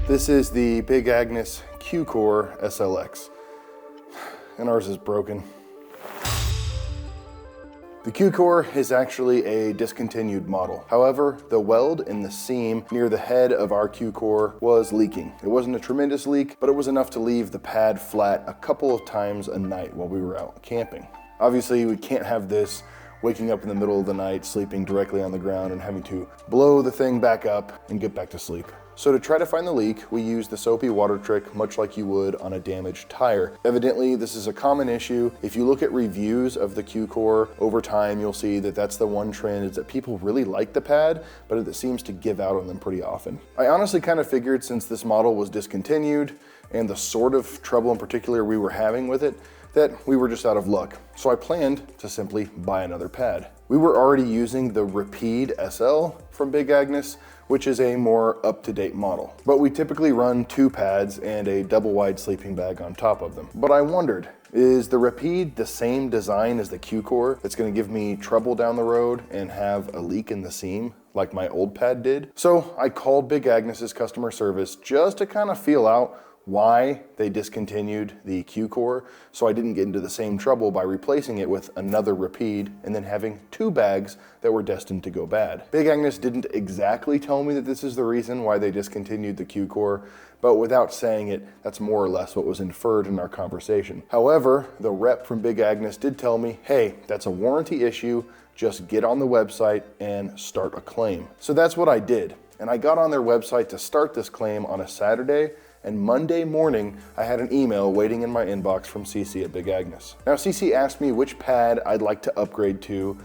This is the Big Agnes Q-Core SLX, and ours is broken. The Q-Core is actually a discontinued model. However, the weld in the seam near the head of our Q-Core was leaking. It wasn't a tremendous leak, but it was enough to leave the pad flat a couple of times a night while we were out camping. Obviously, we can't have this waking up in the middle of the night, sleeping directly on the ground and having to blow the thing back up and get back to sleep. So to try to find the leak, we used the soapy water trick, much like you would on a damaged tire. Evidently, this is a common issue. If you look at reviews of the Q-Core over time, you'll see that that's the one trend, is that people really like the pad, but it seems to give out on them pretty often. I honestly kind of figured, since this model was discontinued and the sort of trouble in particular we were having with it, that we were just out of luck. So I planned to simply buy another pad. We were already using the Rapide SL from Big Agnes, which is a more up-to-date model. But we typically run 2 pads and a double-wide sleeping bag on top of them. But I wondered, is the Rapide the same design as the Q-Core that's gonna give me trouble down the road and have a leak in the seam like my old pad did? So I called Big Agnes's customer service just to kind of feel out why they discontinued the Q-Core, so I didn't get into the same trouble by replacing it with another Rapide and then having 2 bags that were destined to go bad. Big Agnes didn't exactly tell me that this is the reason why they discontinued the Q-Core, but without saying it, that's more or less what was inferred in our conversation. However, the rep from Big Agnes did tell me, hey, that's a warranty issue, just get on the website and start a claim. So that's what I did, and I got on their website to start this claim on a Saturday, and Monday morning, I had an email waiting in my inbox from CC at Big Agnes. Now, CC asked me which pad I'd like to upgrade to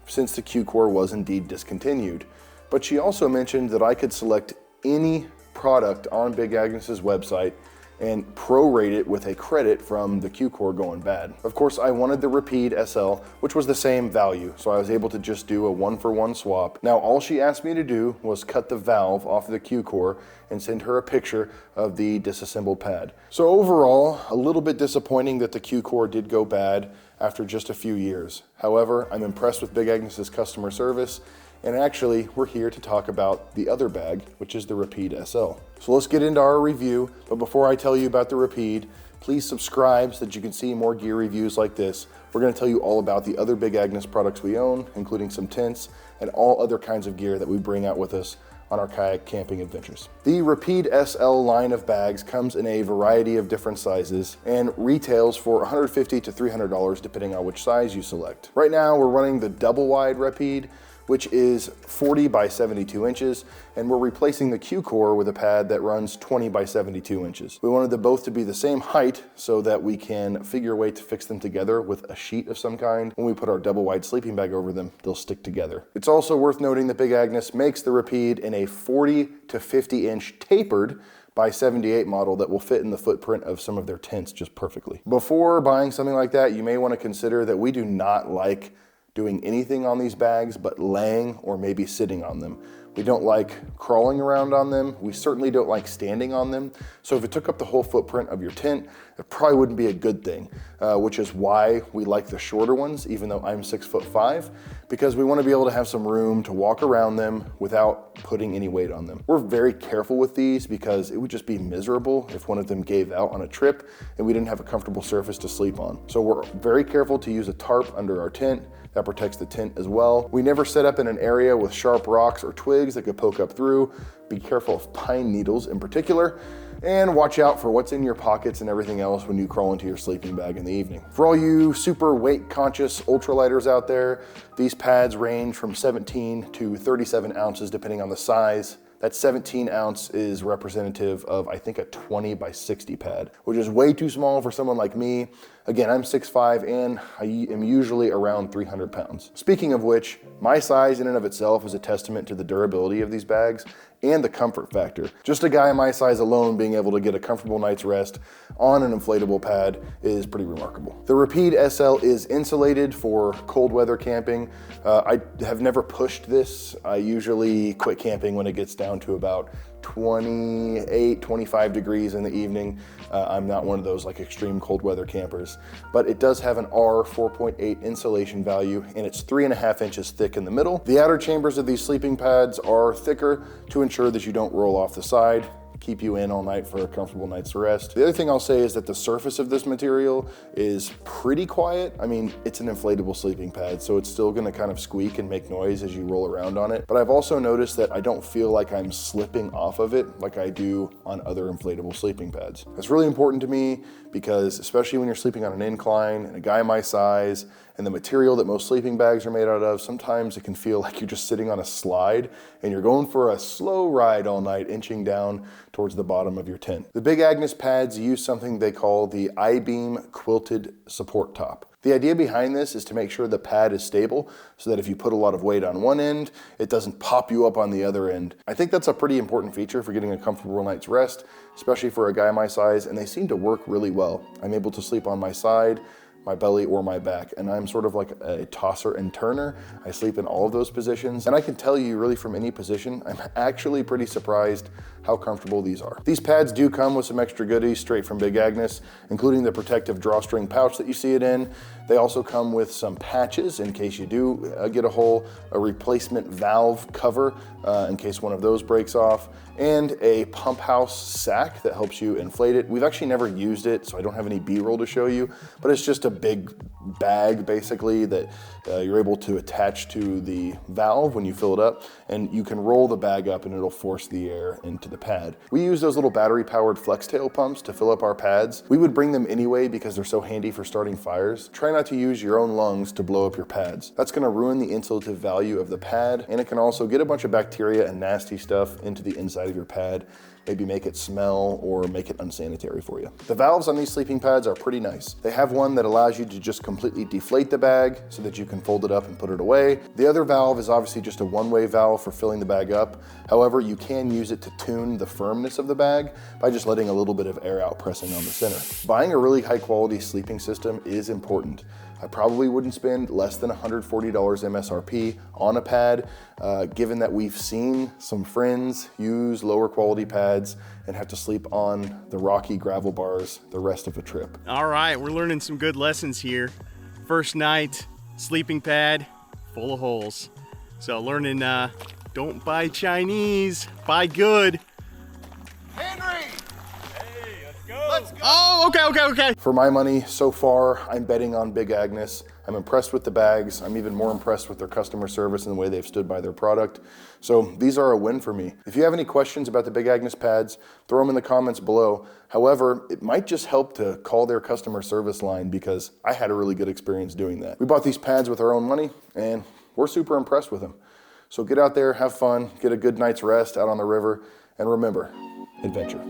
since the Q-Core was indeed discontinued. But she also mentioned that I could select any product on Big Agnes's website and prorate it with a credit from the Q-Core going bad. Of course, I wanted the Rapide SL, which was the same value, so I was able to just do a 1-for-1 swap. Now, all she asked me to do was cut the valve off of the Q-Core and send her a picture of the disassembled pad. So overall, a little bit disappointing that the Q-Core did go bad after just a few years. However, I'm impressed with Big Agnes's customer service, and actually, we're here to talk about the other bag, which is the Rapide SL. So let's get into our review, but before I tell you about the Rapide, please subscribe so that you can see more gear reviews like this. We're gonna tell you all about the other Big Agnes products we own, including some tents and all other kinds of gear that we bring out with us on our kayak camping adventures. The Rapide SL line of bags comes in a variety of different sizes and retails for $150 to $300 depending on which size you select. Right now, we're running the double wide Rapide, which is 40 by 72 inches, and we're replacing the Q-Core with a pad that runs 20 by 72 inches. We wanted them both to be the same height so that we can figure a way to fix them together with a sheet of some kind. When we put our double wide sleeping bag over them, they'll stick together. It's also worth noting that Big Agnes makes the Rapide in a 40 to 50 inch tapered by 78 model that will fit in the footprint of some of their tents just perfectly. Before buying something like that, you may want to consider that we do not like doing anything on these bags but laying or maybe sitting on them. We don't like crawling around on them. We certainly don't like standing on them. So if it took up the whole footprint of your tent, it probably wouldn't be a good thing, which is why we like the shorter ones, even though I'm 6'5", because we want to be able to have some room to walk around them without putting any weight on them. We're very careful with these because it would just be miserable if one of them gave out on a trip and we didn't have a comfortable surface to sleep on. So we're very careful to use a tarp under our tent. That protects the tent as well. We never set up in an area with sharp rocks or twigs that could poke up through. Be careful of pine needles in particular, and watch out for what's in your pockets and everything else when you crawl into your sleeping bag in the evening. For all you super weight conscious ultralighters out there, these pads range from 17 to 37 ounces depending on the size. That 17 ounce is representative of, I think, a 20 by 60 pad, which is way too small for someone like me. Again, I'm 6'5", and I am usually around 300 pounds. Speaking of which, my size in and of itself is a testament to the durability of these bags and the comfort factor. Just a guy my size alone being able to get a comfortable night's rest on an inflatable pad is pretty remarkable. The Rapide SL is insulated for cold weather camping. I have never pushed this. I usually quit camping when it gets down to about 28, 25 degrees in the evening. I'm not one of those like extreme cold weather campers, but it does have an R4.8 insulation value, and it's 3.5 inches thick in the middle. The outer chambers of these sleeping pads are thicker to ensure that you don't roll off the side. keep you in all night for a comfortable night's rest. The other thing I'll say is that the surface of this material is pretty quiet. I mean, it's an inflatable sleeping pad, so it's still gonna kind of squeak and make noise as you roll around on it. But I've also noticed that I don't feel like I'm slipping off of it like I do on other inflatable sleeping pads. That's really important to me because especially when you're sleeping on an incline and a guy my size and the material that most sleeping bags are made out of, sometimes it can feel like you're just sitting on a slide and you're going for a slow ride all night, inching down towards the bottom of your tent. The Big Agnes pads use something they call the I-beam quilted support top. The idea behind this is to make sure the pad is stable so that if you put a lot of weight on one end, it doesn't pop you up on the other end. I think that's a pretty important feature for getting a comfortable night's rest, especially for a guy my size, and they seem to work really well. I'm able to sleep on my side, my belly, or my back, and I'm sort of like a tosser and turner. I sleep in all of those positions, and I can tell you really from any position, I'm actually pretty surprised how comfortable these are. These pads do come with some extra goodies straight from Big Agnes, including the protective drawstring pouch that you see it in. They also come with some patches in case you do get a hole, a replacement valve cover in case one of those breaks off, and a pump house sack that helps you inflate it. We've actually never used it, so I don't have any B-roll to show you, but it's just a big bag basically that you're able to attach to the valve when you fill it up, and you can roll the bag up and it'll force the air into the pad. We use those little battery-powered flex tail pumps to fill up our pads. We would bring them anyway because they're so handy for starting fires. Try not to use your own lungs to blow up your pads. That's gonna ruin the insulative value of the pad, and it can also get a bunch of bacteria and nasty stuff into the inside of your pad, maybe make it smell or make it unsanitary for you. The valves on these sleeping pads are pretty nice. They have one that allows you to just completely deflate the bag so that you can fold it up and put it away. The other valve is obviously just a one-way valve for filling the bag up. However, you can use it to tune the firmness of the bag by just letting a little bit of air out pressing on the center. Buying a really high quality sleeping system is important. I probably wouldn't spend less than $140 MSRP on a pad, given that we've seen some friends use lower quality pads and have to sleep on the rocky gravel bars the rest of the trip. All right, we're learning some good lessons here. First night, sleeping pad, full of holes. So learning, don't buy Chinese, buy good. Henry! Hey, let's go. Let's go! Oh, okay. For my money, so far, I'm betting on Big Agnes. I'm impressed with the bags. I'm even more impressed with their customer service and the way they've stood by their product. So these are a win for me. If you have any questions about the Big Agnes pads, throw them in the comments below. However, it might just help to call their customer service line because I had a really good experience doing that. We bought these pads with our own money and we're super impressed with them. So get out there, have fun, get a good night's rest out on the river, and remember, adventure.